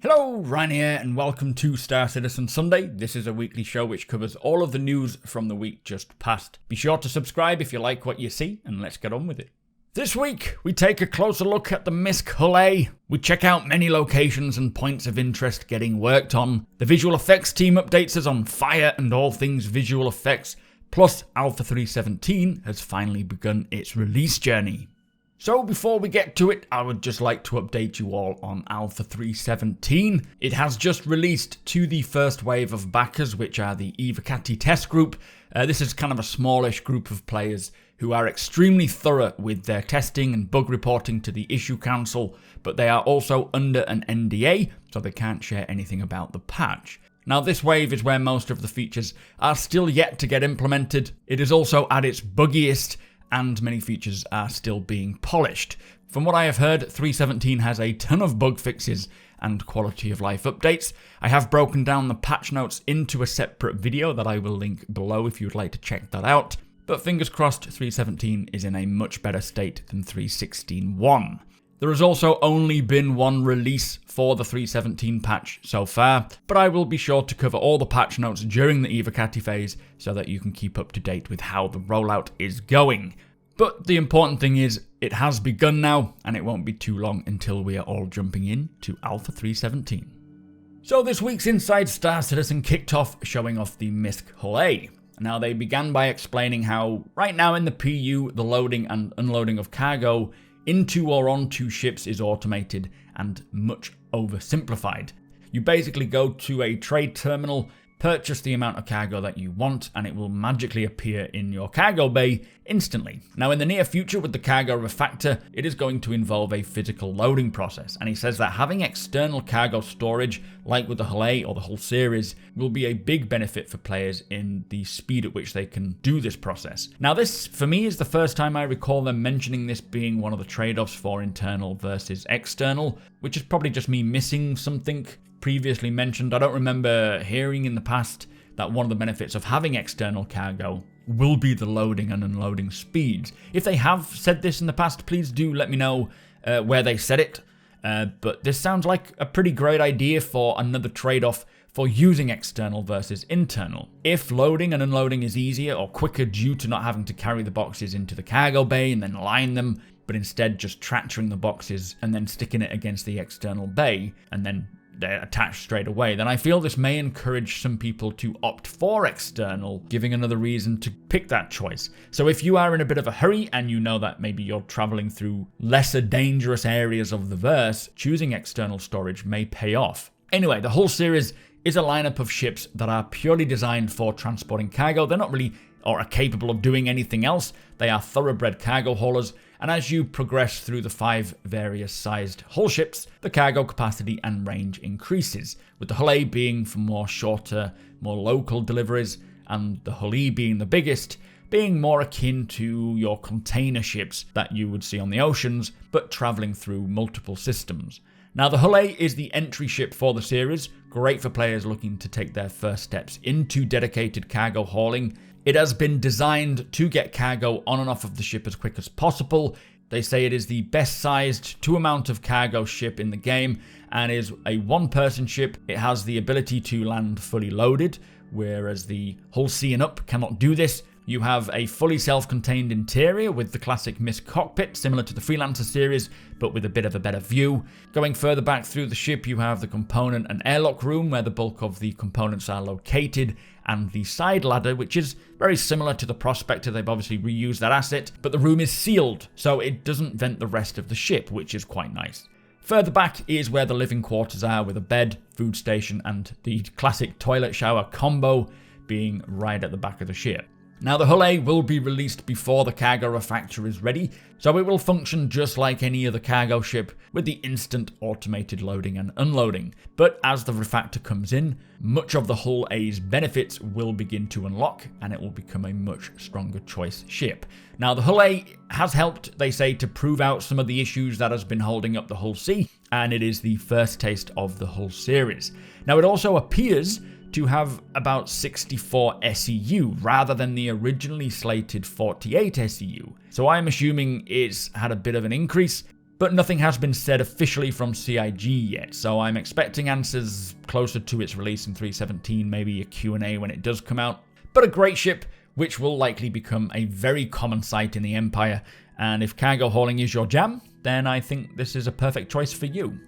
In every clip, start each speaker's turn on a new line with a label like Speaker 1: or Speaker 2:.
Speaker 1: Hello, Ryan here, and welcome to Star Citizen Sunday. This is a weekly show which covers all of the news from the week just past. Be sure to subscribe if you like what you see, and let's get on with it. This week, we take a closer look at the MISC Hull A. We check out many locations and points of interest getting worked on. The visual effects team updates us on fire and all things visual effects. Plus, Alpha 317 has finally begun its release journey. So before we get to it, I would just like to update you all on Alpha 317. It has just released to the first wave of backers, which are the evocati test group. This is kind of a smallish group of players who are extremely thorough with their testing and bug reporting to the issue council, but they are also under an NDA, so they can't share anything about the patch. Now, this wave is where most of the features are still yet to get implemented. It is also at its buggiest, and many features are still being polished. From what I have heard, 317 has a ton of bug fixes and quality of life updates. I have broken down the patch notes into a separate video that I will link below if you would like to check that out. But fingers crossed, 317 is in a much better state than 316.1. There has also only been one release for the 317 patch so far, but I will be sure to cover all the patch notes during the evocati phase so that you can keep up to date with how the rollout is going. But the important thing is, it has begun now, and it won't be too long until we are all jumping in to Alpha 317. So this week's Inside Star Citizen kicked off showing off the MISC Hull A. Now, they began by explaining how right now in the PU, the loading and unloading of cargo into or onto ships is automated and much oversimplified. You basically go to a trade terminal, purchase the amount of cargo that you want, and it will magically appear in your cargo bay instantly. Now, in the near future with the cargo refactor, it is going to involve a physical loading process, and he says that having external cargo storage, like with the Hull A or the whole series, will be a big benefit for players in the speed at which they can do this process. Now, this, for me, is the first time I recall them mentioning this being one of the trade-offs for internal versus external, which is probably just me missing something previously mentioned. I don't remember hearing in the past that one of the benefits of having external cargo will be the loading and unloading speeds. If they have said this in the past, please do let me know where they said it. But this sounds like a pretty great idea for another trade-off for using external versus internal. If loading and unloading is easier or quicker due to not having to carry the boxes into the cargo bay and then line them, but instead just tractoring the boxes and then sticking it against the external bay and then they're attached straight away, then I feel this may encourage some people to opt for external, giving another reason to pick that choice. So if you are in a bit of a hurry and you know that maybe you're traveling through lesser dangerous areas of the verse, choosing external storage may pay off. Anyway, the whole series is a lineup of ships that are purely designed for transporting cargo. They're not really or are capable of doing anything else. They are thoroughbred cargo haulers, and as you progress through the 5 various sized hull ships, the cargo capacity and range increases, with the Hull A being for more shorter, more local deliveries, and the Hull E being the biggest, being more akin to your container ships that you would see on the oceans, but travelling through multiple systems. Now, the Hull A is the entry ship for the series, great for players looking to take their first steps into dedicated cargo hauling. It has been designed to get cargo on and off of the ship as quick as possible. They say it is the best sized amount of cargo ship in the game and is a one-person ship. It has the ability to land fully loaded, whereas the Hull C and up cannot do this. You have a fully self-contained interior with the classic MISC cockpit, similar to the Freelancer series, but with a bit of a better view. Going further back through the ship, you have the component and airlock room, where the bulk of the components are located, and the side ladder, which is very similar to the Prospector. They've obviously reused that asset, but the room is sealed, so it doesn't vent the rest of the ship, which is quite nice. Further back is where the living quarters are, with a bed, food station, and the classic toilet shower combo being right at the back of the ship. Now, the Hull A will be released before the cargo refactor is ready, so it will function just like any other cargo ship with the instant automated loading and unloading. But as the refactor comes in, much of the Hull A's benefits will begin to unlock, and it will become a much stronger choice ship. Now, the Hull A has helped, they say, to prove out some of the issues that has been holding up the Hull C, and it is the first taste of the Hull series. Now, it also appears to have about 64 SEU rather than the originally slated 48 SEU. So I'm assuming it's had a bit of an increase. but nothing has been said officially from CIG yet, so I'm expecting answers closer to its release in 3.17, maybe a Q&A when it does come out. But a great ship, which will likely become a very common sight in the Empire, and if cargo hauling is your jam, then I think this is a perfect choice for you.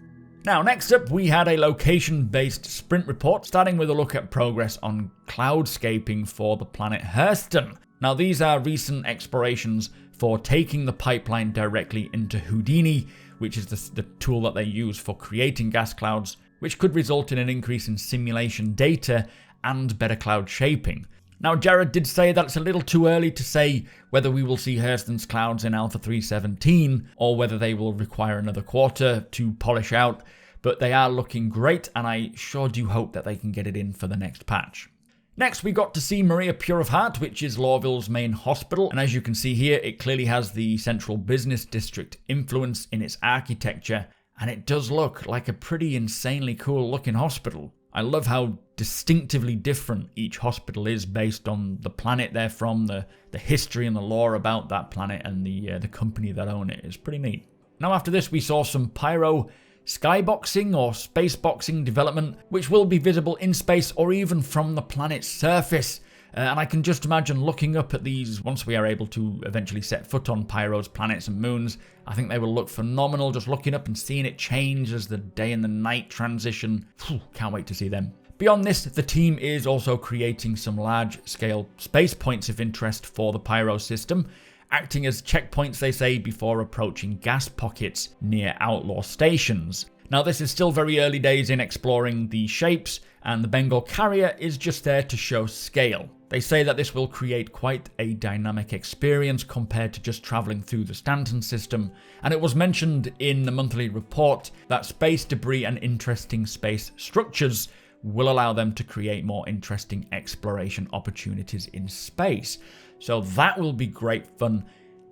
Speaker 1: Now, next up, we had a location-based sprint report, starting with a look at progress on cloudscaping for the planet Hurston. Now, these are recent explorations for taking the pipeline directly into Houdini, which is the tool that they use for creating gas clouds, which could result in an increase in simulation data and better cloud shaping. Now, Jared did say that it's a little too early to say whether we will see Hurston's clouds in Alpha 3.17 or whether they will require another quarter to polish out, but they are looking great, and I sure do hope that they can get it in for the next patch. Next, we got to see Maria Pure of Heart, which is Lorville's main hospital, and as you can see here, it clearly has the central business district influence in its architecture, and it does look like a pretty insanely cool looking hospital. I love how distinctively different each hospital is based on the planet they're from, the history and the lore about that planet, and the company that own it. It's pretty neat. Now, after this, we saw some pyro skyboxing or spaceboxing development, which will be visible in space or even from the planet's surface. And I can just imagine looking up at these once we are able to eventually set foot on Pyro's planets and moons. I think they will look phenomenal, just looking up and seeing it change as the day and the night transition. Can't wait to see them. Beyond this, the team is also creating some large-scale space points of interest for the Pyro system, acting as checkpoints, they say, before approaching gas pockets near outlaw stations. Now, this is still very early days in exploring the shapes, and the Bengal carrier is just there to show scale. They say that this will create quite a dynamic experience compared to just travelling through the Stanton system, and it was mentioned in the monthly report that space debris and interesting space structures will allow them to create more interesting exploration opportunities in space. So that will be great fun.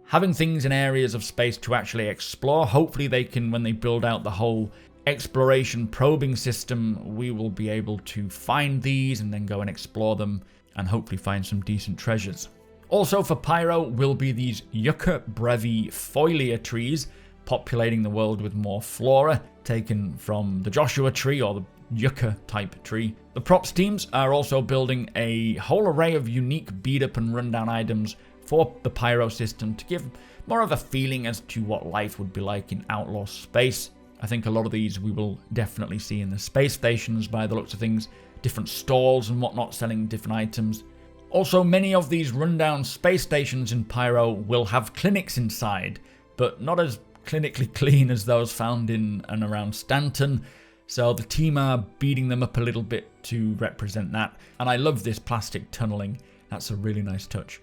Speaker 1: Having things in areas of space to actually explore. Hopefully they can, when they build out the whole exploration probing system, we will be able to find these and then go and explore them and hopefully find some decent treasures. Also for Pyro will be these Yucca brevi foliar trees, populating the world with more flora, taken from the Joshua tree or the Yucca type tree. The props teams are also building a whole array of unique beat up and rundown items for the Pyro system to give more of a feeling as to what life would be like in outlaw space. I think a lot of these we will definitely see in the space stations by the looks of things, different stalls and whatnot selling different items. Also, many of these rundown space stations in Pyro will have clinics inside, but not as clinically clean as those found in and around Stanton. So the team are beating them up a little bit to represent that. And I love this plastic tunneling. That's a really nice touch.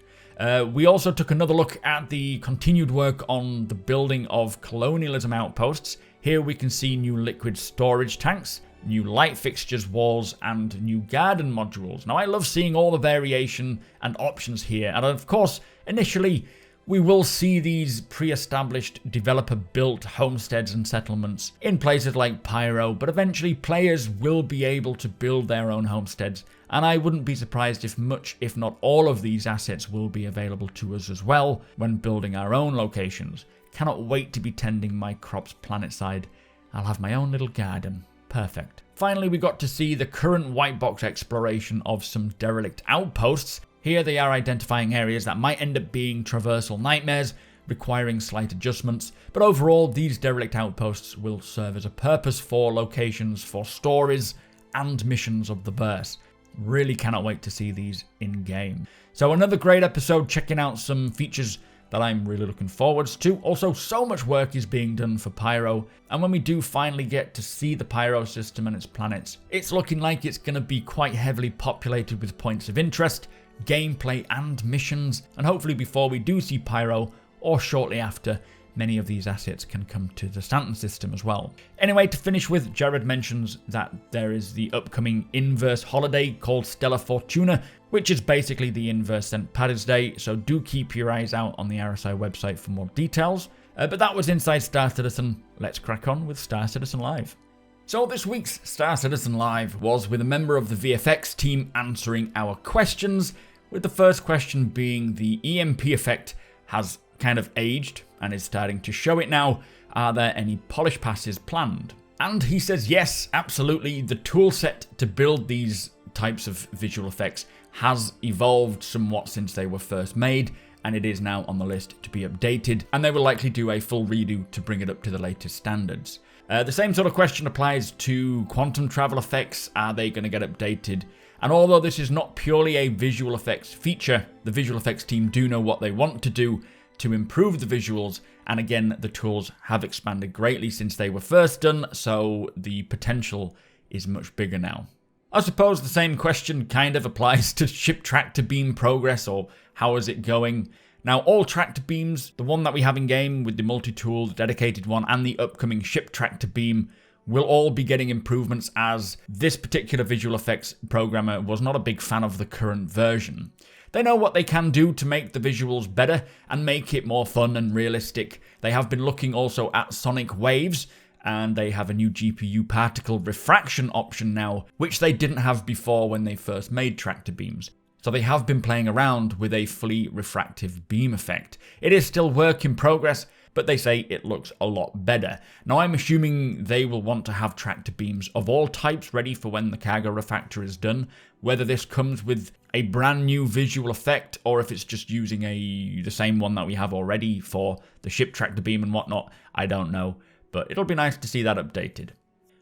Speaker 1: We also took another look at the continued work on the building of colonialism outposts. Here we can see new liquid storage tanks, new light fixtures, walls, and new garden modules. Now, I love seeing all the variation and options here. And of course, initially, we will see these pre-established developer-built homesteads and settlements in places like Pyro, but eventually players will be able to build their own homesteads, and I wouldn't be surprised if much, if not all of these assets will be available to us as well when building our own locations. Cannot wait to be tending my crops planetside. I'll have my own little garden. Perfect. Finally, we got to see the current white box exploration of some derelict outposts. Here they are identifying areas that might end up being traversal nightmares, requiring slight adjustments, but overall these derelict outposts will serve as a purpose for locations for stories and missions of the verse. Really cannot wait to see these in game. So another great episode, checking out some features that I'm really looking forwards to. Also, so much work is being done for Pyro, and when we do finally get to see the Pyro system and its planets, it's looking like it's going to be quite heavily populated with points of interest, gameplay and missions, and hopefully before we do see Pyro, or shortly after, many of these assets can come to the Stanton system as well. Anyway, to finish with, Jared mentions that there is the upcoming inverse holiday called Stella Fortuna, which is basically the inverse St. Paddy's Day, so do keep your eyes out on the RSI website for more details. But that was Inside Star Citizen. Let's crack on with Star Citizen Live. So this week's Star Citizen Live was with a member of the VFX team answering our questions, with the first question being the EMP effect has kind of aged and is starting to show it now. Are there any polish passes planned? And he says yes, absolutely. The toolset to build these types of visual effects has evolved somewhat since they were first made, and it is now on the list to be updated, and they will likely do a full redo to bring it up to the latest standards. The same sort of question applies to quantum travel effects. Are they going to get updated? And although this is not purely a visual effects feature, the visual effects team do know what they want to do to improve the visuals, and again, the tools have expanded greatly since they were first done, so the potential is much bigger now. I suppose the same question kind of applies to ship tractor beam progress, or how is it going? Now, all tractor beams, the one that we have in game with the multi-tool, the dedicated one, and the upcoming ship tractor beam, will all be getting improvements, as this particular visual effects programmer was not a big fan of the current version. They know what they can do to make the visuals better and make it more fun and realistic. They have been looking also at sonic waves, and they have a new GPU particle refraction option now, which they didn't have before when they first made tractor beams. So they have been playing around with a fully refractive beam effect. It is still work in progress, but they say it looks a lot better. Now, I'm assuming they will want to have tractor beams of all types ready for when the cargo refactor is done. Whether this comes with a brand new visual effect, or if it's just using the same one that we have already for the ship tractor beam and whatnot, I don't know. But it'll be nice to see that updated.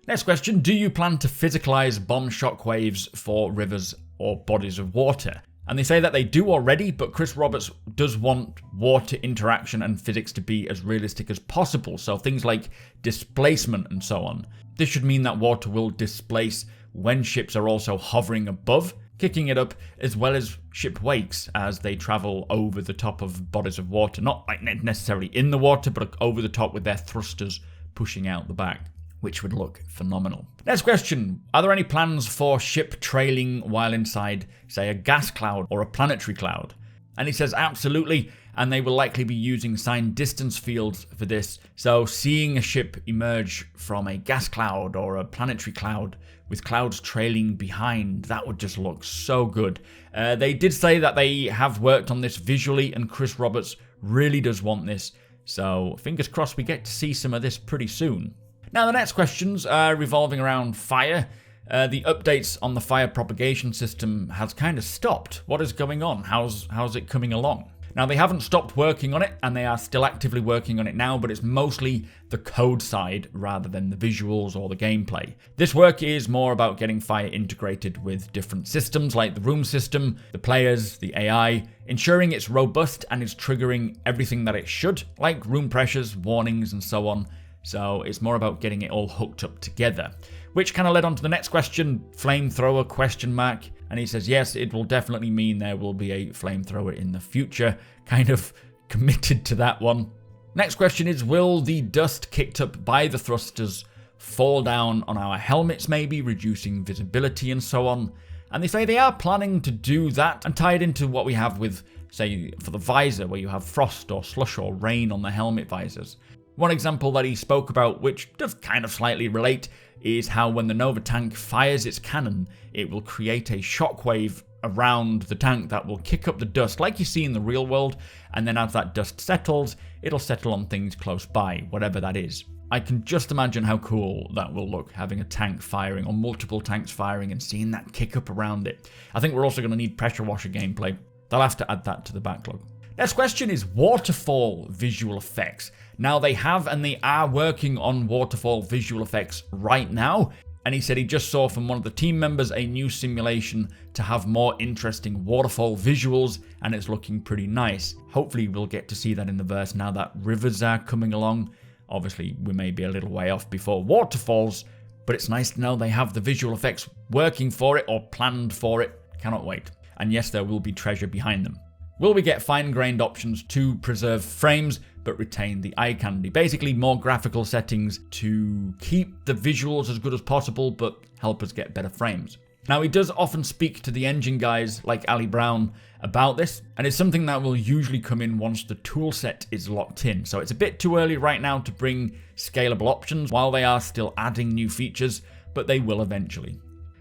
Speaker 1: Next question, do you plan to physicalize bomb shockwaves for rivers or bodies of water? And they say that they do already, but Chris Roberts does want water interaction and physics to be as realistic as possible, so things like displacement and so on. This should mean that water will displace when ships are also hovering above, kicking it up, as well as ship wakes as they travel over the top of bodies of water. Not like necessarily in the water, but over the top with their thrusters pushing out the back, which would look phenomenal. Next question, are there any plans for ship trailing while inside, say, a gas cloud or a planetary cloud? And he says absolutely, and they will likely be using signed distance fields for this, so seeing a ship emerge from a gas cloud or a planetary cloud with clouds trailing behind, that would just look so good. They did say that they have worked on this visually, and Chris Roberts really does want this, so fingers crossed we get to see some of this pretty soon. Now, the next questions are revolving around fire. The updates on the fire propagation system has kind of stopped. What is going on? How's it coming along? Now, they haven't stopped working on it, and they are still actively working on it now, but it's mostly the code side rather than the visuals or the gameplay. This work is more about getting fire integrated with different systems like the room system, the players, the AI, ensuring it's robust and is triggering everything that it should, like room pressures, warnings, and so on. So it's more about getting it all hooked up together. Which kind of led on to the next question, flamethrower question mark. And he says, yes, it will definitely mean there will be a flamethrower in the future. Kind of committed to that one. Next question is, will the dust kicked up by the thrusters fall down on our helmets maybe, reducing visibility and so on? And they say they are planning to do that and tie it into what we have with, say, for the visor, where you have frost or slush or rain on the helmet visors. One example that he spoke about, which does kind of slightly relate, is how when the Nova tank fires its cannon, it will create a shockwave around the tank that will kick up the dust like you see in the real world, and then as that dust settles, it'll settle on things close by, whatever that is. I can just imagine how cool that will look, having a tank firing or multiple tanks firing and seeing that kick up around it. I think we're also going to need pressure washer gameplay. They'll have to add that to the backlog. Next question is waterfall visual effects. Now they have and they are working on waterfall visual effects right now. And he said he just saw from one of the team members a new simulation to have more interesting waterfall visuals, and it's looking pretty nice. Hopefully we'll get to see that in the verse now that rivers are coming along. Obviously we may be a little way off before waterfalls, but it's nice to know they have the visual effects working for it or planned for it. Cannot wait. And yes, there will be treasure behind them. Will we get fine-grained options to preserve frames but retain the eye candy? Basically, more graphical settings to keep the visuals as good as possible but help us get better frames. Now, he does often speak to the engine guys like Ali Brown about this, and it's something that will usually come in once the toolset is locked in. So it's a bit too early right now to bring scalable options while they are still adding new features, but they will eventually.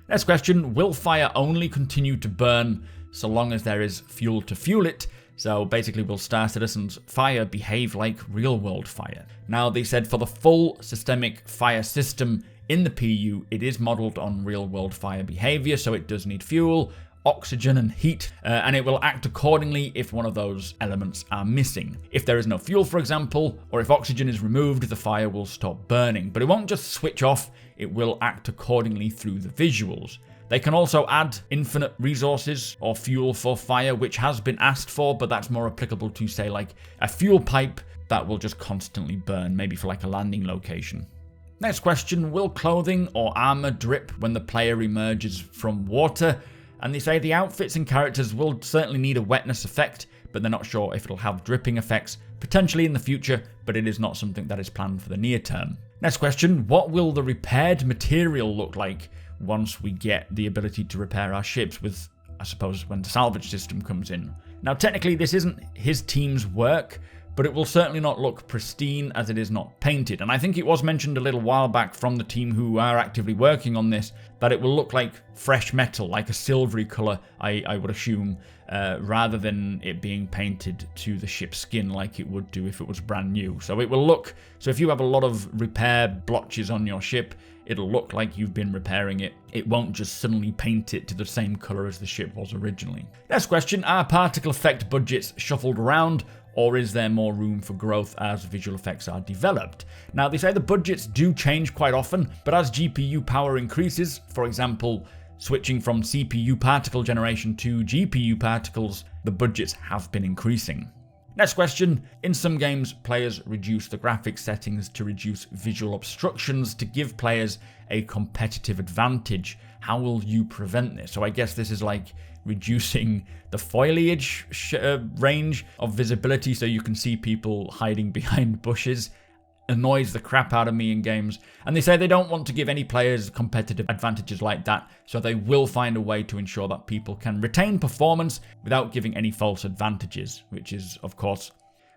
Speaker 1: Next question, will fire only continue to burn so long as there is fuel to fuel it? So basically, will Star Citizen's fire behave like real-world fire? Now, they said for the full systemic fire system in the PU, it is modeled on real-world fire behavior, so it does need fuel, oxygen and heat, and it will act accordingly if one of those elements are missing. If there is no fuel, for example, or if oxygen is removed, the fire will stop burning. But it won't just switch off, it will act accordingly through the visuals. They can also add infinite resources or fuel for fire, which has been asked for, but that's more applicable to, say, like a fuel pipe that will just constantly burn, maybe for like a landing location. Next question, will clothing or armor drip when the player emerges from water? And they say the outfits and characters will certainly need a wetness effect, but they're not sure if it'll have dripping effects, potentially in the future, but it is not something that is planned for the near term. Next question, what will the repaired material look like once we get the ability to repair our ships with, I suppose, when the salvage system comes in? Now, technically, this isn't his team's work, but it will certainly not look pristine as it is not painted. And I think it was mentioned a little while back from the team who are actively working on this that it will look like fresh metal, like a silvery colour, I would assume, rather than it being painted to the ship's skin like it would do if it was brand new. So it will look, so if you have a lot of repair blotches on your ship, it'll look like you've been repairing it. It won't just suddenly paint it to the same colour as the ship was originally. Next question, are particle effect budgets shuffled around, or is there more room for growth as visual effects are developed? Now, they say the budgets do change quite often, but as GPU power increases, for example, switching from CPU particle generation to GPU particles, the budgets have been increasing. Next question, in some games, players reduce the graphics settings to reduce visual obstructions to give players a competitive advantage. How will you prevent this? So I guess this is like reducing the foliage range of visibility so you can see people hiding behind bushes. Annoys the crap out of me in games. And they say they don't want to give any players competitive advantages like that, so they will find a way to ensure that people can retain performance without giving any false advantages, which is, of course,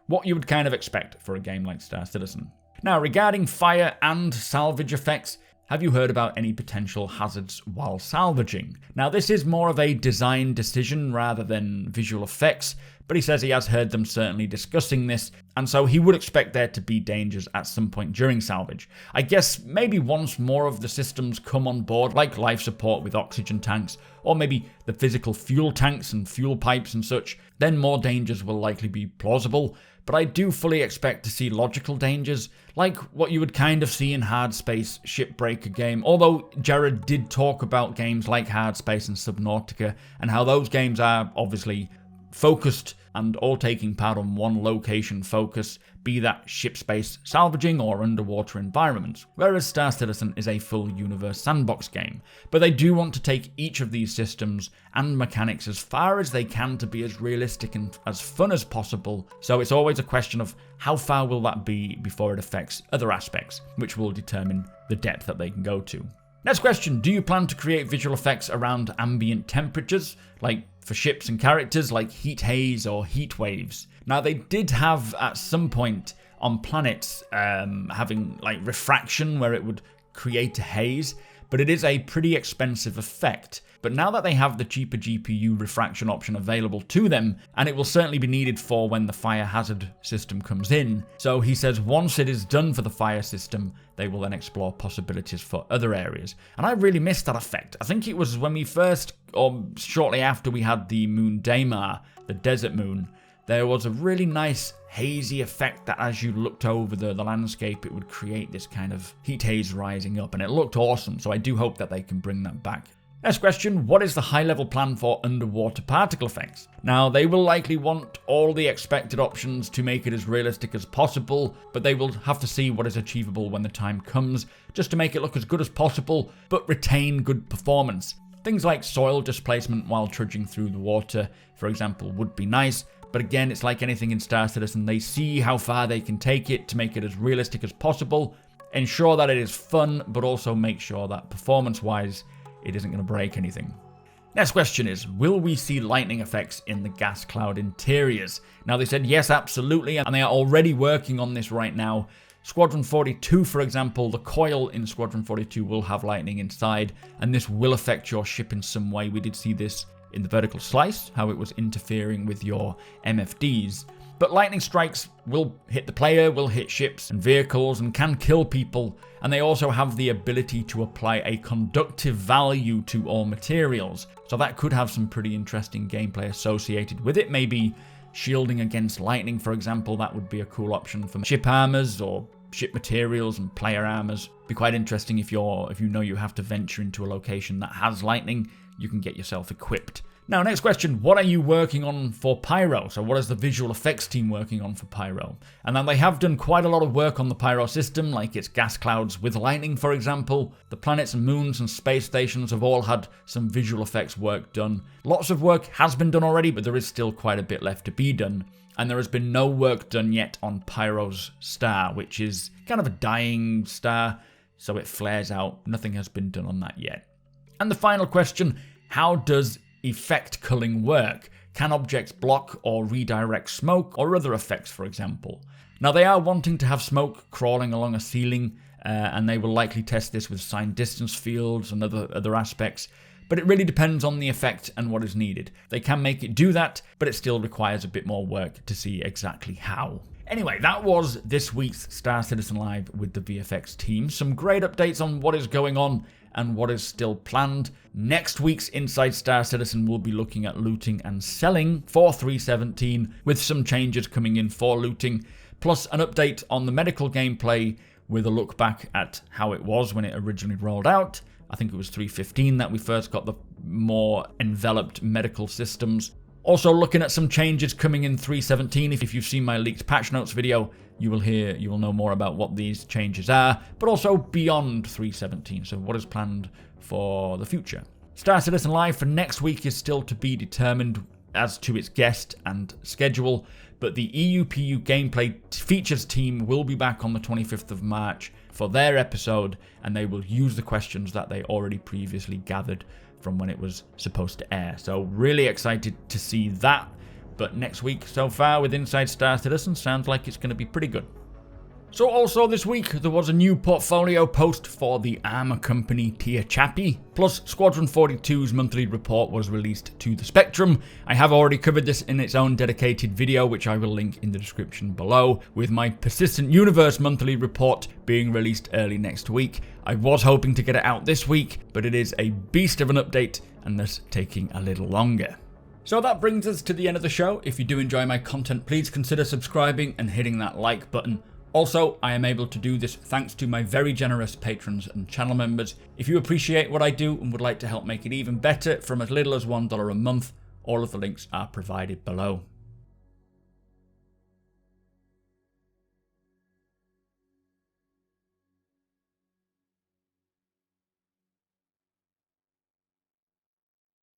Speaker 1: what you would kind of expect for a game like Star Citizen. Now, regarding fire and salvage effects, have you heard about any potential hazards while salvaging? Now, this is more of a design decision rather than visual effects, but he says he has heard them certainly discussing this, and so he would expect there to be dangers at some point during salvage. I guess maybe once more of the systems come on board, like life support with oxygen tanks, or maybe the physical fuel tanks and fuel pipes and such, then more dangers will likely be plausible. But I do fully expect to see logical dangers, like what you would kind of see in Hard Space Shipbreaker game, although Jared did talk about games like Hard Space and Subnautica, and how those games are obviously focused and all taking part on one location focus, be that ship space salvaging or underwater environments, whereas Star Citizen is a full universe sandbox game. But they do want to take each of these systems and mechanics as far as they can to be as realistic and as fun as possible, so it's always a question of how far will that be before it affects other aspects, which will determine the depth that they can go to. Next question, do you plan to create visual effects around ambient temperatures, like for ships and characters, like heat haze or heat waves? Now, they did have at some point on planets having like refraction where it would create a haze, but it is a pretty expensive effect. But now that they have the cheaper GPU refraction option available to them, and it will certainly be needed for when the fire hazard system comes in, so he says once it is done for the fire system, they will then explore possibilities for other areas. And I really missed that effect. I think it was when we first, or shortly after we had the moon Daymar, the desert moon, there was a really nice hazy effect that as you looked over the landscape, it would create this kind of heat haze rising up, and it looked awesome, so I do hope that they can bring that back. Next question, what is the high-level plan for underwater particle effects? Now, they will likely want all the expected options to make it as realistic as possible, but they will have to see what is achievable when the time comes, just to make it look as good as possible, but retain good performance. Things like soil displacement while trudging through the water, for example, would be nice, but again, it's like anything in Star Citizen, they see how far they can take it to make it as realistic as possible, ensure that it is fun, but also make sure that performance-wise, it isn't going to break anything. Next question is, will we see lightning effects in the gas cloud interiors? Now, they said yes, absolutely, and they are already working on this right now. Squadron 42, for example, the coil in Squadron 42 will have lightning inside, and this will affect your ship in some way. We did see this in the vertical slice, how it was interfering with your MFDs. But lightning strikes will hit the player, will hit ships and vehicles, and can kill people, and they also have the ability to apply a conductive value to all materials. So that could have some pretty interesting gameplay associated with it. Maybe shielding against lightning, for example, that would be a cool option for ship armors or ship materials and player armors. Be quite interesting if you know you have to venture into a location that has lightning, you can get yourself equipped. Now, next question, what are you working on for Pyro? So what is the visual effects team working on for Pyro? And then they have done quite a lot of work on the Pyro system, like its gas clouds with lightning, for example. The planets and moons and space stations have all had some visual effects work done. Lots of work has been done already, but there is still quite a bit left to be done. And there has been no work done yet on Pyro's star, which is kind of a dying star, so it flares out. Nothing has been done on that yet. And the final question, how does effect culling work? Can objects block or redirect smoke or other effects, for example? Now, they are wanting to have smoke crawling along a ceiling, and they will likely test this with signed distance fields and other aspects, but it really depends on the effect and what is needed. They can make it do that, but it still requires a bit more work to see exactly how. Anyway, that was this week's Star Citizen Live with the VFX team. Some great updates on what is going on and what is still planned. Next week's Inside Star Citizen will be looking at looting and selling for 3.17, with some changes coming in for looting, plus an update on the medical gameplay with a look back at how it was when it originally rolled out. I think it was 3.15 that we first got the more enveloped medical systems. Also looking at some changes coming in 3.17. If you've seen my leaked patch notes video, you will know more about what these changes are, but also beyond 3.17, so what is planned for the future. Star Citizen Live for next week is still to be determined as to its guest and schedule, but the EUPU gameplay features team will be back on the 25th of March for their episode, and they will use the questions that they already previously gathered from when it was supposed to air. So really excited to see that. But next week, so far, with Inside Star Citizen, sounds like it's going to be pretty good. So also this week, there was a new portfolio post for the armor company Tia Chappie, plus Squadron 42's monthly report was released to the Spectrum. I have already covered this in its own dedicated video, which I will link in the description below, with my Persistent Universe monthly report being released early next week. I was hoping to get it out this week, but it is a beast of an update and thus taking a little longer. So that brings us to the end of the show. If you do enjoy my content, please consider subscribing and hitting that like button. Also, I am able to do this thanks to my very generous patrons and channel members. If you appreciate what I do and would like to help make it even better from as little as $1 a month, all of the links are provided below.